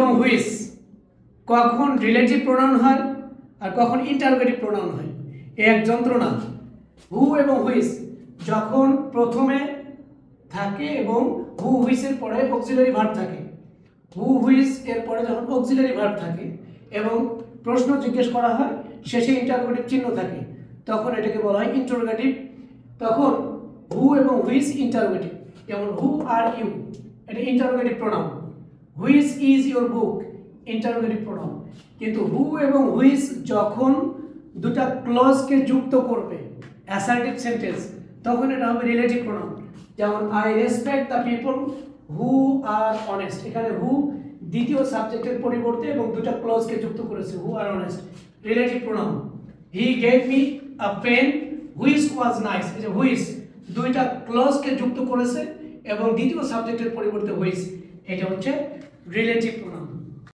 এবং হুইচ কখন relative pronoun হয় আর কখন ইন্টারোগেটিভ প্রোনাউন হয়, এই এক যন্ত্রণা। হু এবং হুইচ যখন প্রথমে থাকে এবং হু হুইচের পরে অক্সিলারি ভার্ব থাকে, হু হুইচ এর পরে যখন অক্সিলারি ভার্ব থাকে এবং প্রশ্ন জিজ্ঞেস করা হয়, শেষে ইন্টারোগেটিভ চিহ্ন থাকে, তখন এটাকে বলা হয় ইন্টারোগেটিভ। তখন হু এবং হুইচ ইন্টারোগেটিভ। যেমন হু আর ইউ, এটা interrogative pronoun. Which is your book, interrogative pronoun. কিন্তু হু এবং হুইচ যখন দুটা ক্লজকে যুক্ত করবে, অ্যাসার্টিভ সেন্টেন্স, তখন এটা হবে রিলেটিভ প্রোনাউন। যেমন I respect the people who are honest, এখানে হু দ্বিতীয় সাবজেক্টের পরিবর্তে এবং দুটা ক্লজকে যুক্ত করেছে, who are honest, relative pronoun. He gave me a pen which was nice, এই যে হুইচ দুইটা ক্লজকে যুক্ত করেছে এবং দ্বিতীয় সাবজেক্টের পরিবর্তে হুইচ, এটা হচ্ছে রিলেটিভ প্রোনাউন।